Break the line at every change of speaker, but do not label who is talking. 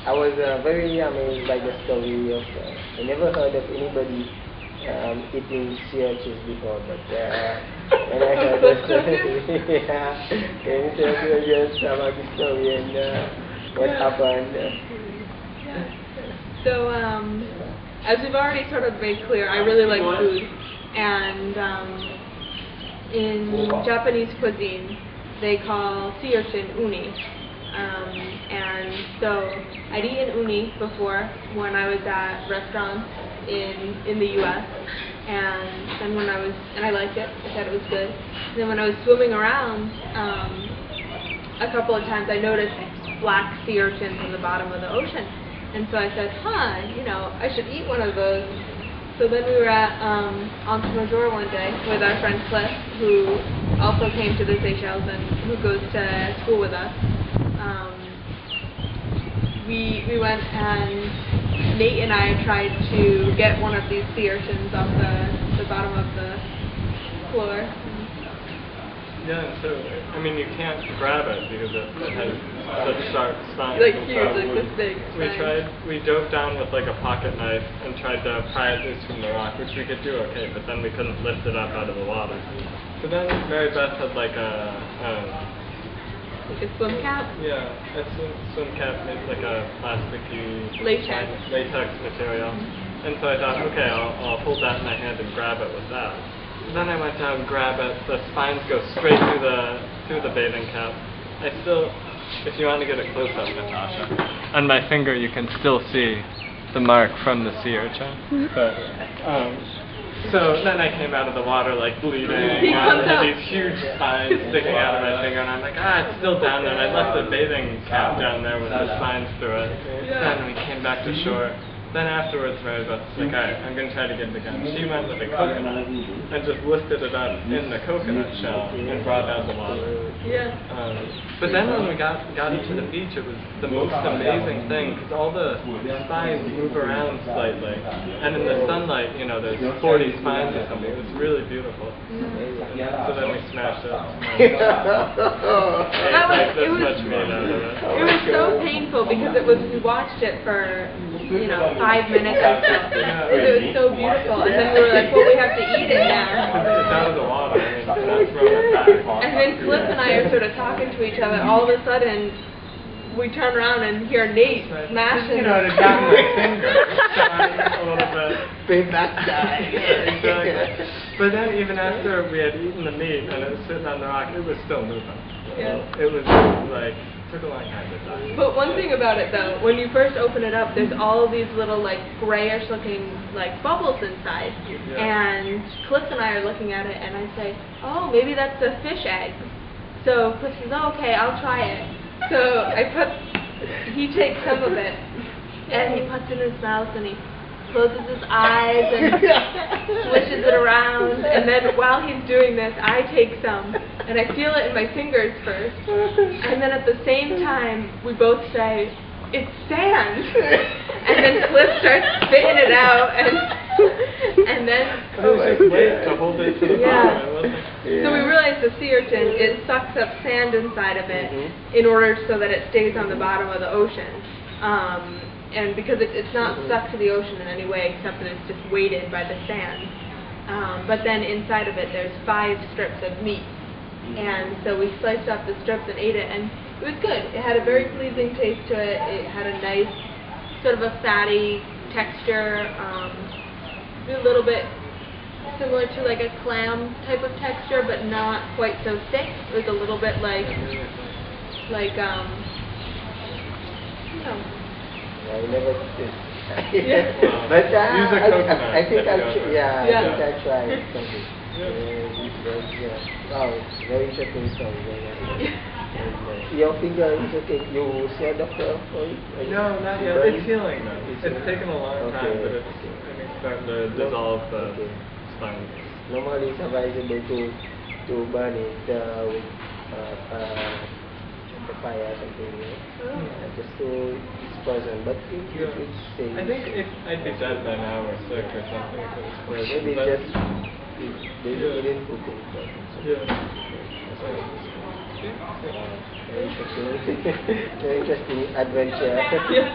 I was very amazed by the story of. I never heard of anybody eating sea urchins before, but when I heard the story, yeah, can you tell me just about the story and what happened?
So, as we've already sort of made clear, I really like food, and in Japanese cuisine, they call sea urchin uni. And so I'd eaten uni before when I was at restaurants in the U.S. And then I liked it. I thought it was good. And then when I was swimming around, a couple of times I noticed black sea urchins in the bottom of the ocean. And so I said, I should eat one of those. So then we were at Anse Major one day with our friend Cliff, who also came to the Seychelles and who goes to school with us. We went and Nate and I tried to get one of these sea urchins off the bottom of the floor.
Yeah, so, I mean, you can't grab it because it has such sharp spines.
Like huge, like this big.
We dove down with like a pocket knife and tried to pry it loose from the rock, which we could do okay, but then we couldn't lift it up out of the water. So then Merybeth had like a
swim cap?
Yeah, a swim cap made like a plasticky latex material. And so I thought, okay, I'll hold that in my hand and grab it with that. Then I went down, grab it, the spines go straight through the bathing cap. If you want to get a close up, Natasha, on my finger you can still see the mark from the sea urchin. But, so then I came out of the water like bleeding, and I had these huge spines sticking out of my finger, and I'm like, it's still down there, and I left the bathing cap down there with the spines through it. Then we came back to shore. Then afterwards, Merybeth was like, alright, I'm going to try to get it again. She went with a coconut and just lifted it up in the coconut shell and brought out the water.
Yeah.
But then when we got into the beach, it was the most amazing thing because all the spines move around slightly. And in the sunlight, there's 40 spines or something. It was really beautiful. So then we smashed it.
It was so painful because we watched it for 5 minutes or so. It was so beautiful, and then we were like, well, we have to eat it now.
It's out of the water.
And then Cliff and I are sort of talking to each other. All of a sudden, we turn around and hear Nate smashing.
It had gotten my finger a little bit.
Big backside.
Exactly. But then even after we had eaten the meat and it was sitting on the rock, it was still moving.
Yeah.
It was like, took a long time to die.
But one thing about it though, when you first open it up, there's all these little like grayish looking like bubbles inside. Yeah. And Cliff and I are looking at it and I say, oh, maybe that's a fish egg. So Cliff says, oh, okay, I'll try it. So he takes some of it and he puts it in his mouth and he closes his eyes and swishes it around, and then while he's doing this, I take some, and I feel it in my fingers first, and then at the same time, we both say, it's sand, and then Cliff starts spitting it out, and then... So we realized the sea urchin, it sucks up sand inside of it in order so that it stays on the bottom of the ocean. And because it's not stuck to the ocean in any way except that it's just weighted by the sand. But then inside of it there's 5 strips of meat. And so we sliced up the strips and ate it, and it was good. It had a very pleasing taste to it. It had a nice sort of a fatty texture, a little bit similar to like a clam type of texture, but not quite so thick. It was a little bit like
I never did.
Yeah.
But
use a coconut.
I think I'll try
Yeah.
something. Wow, very interesting story. Your finger is okay. You see a doctor for it?
No, not yet. It's healing though. It's taken a long time, but it's starting to dissolve the spine.
Normally it's advisable to burn it with the fire or something, just to poison, but it's safe.
I think if I'd be dead by now or sick or something if it was poison.
Maybe just they didn't cook it.
Yeah.
Okay. Very interesting adventure.
Yeah.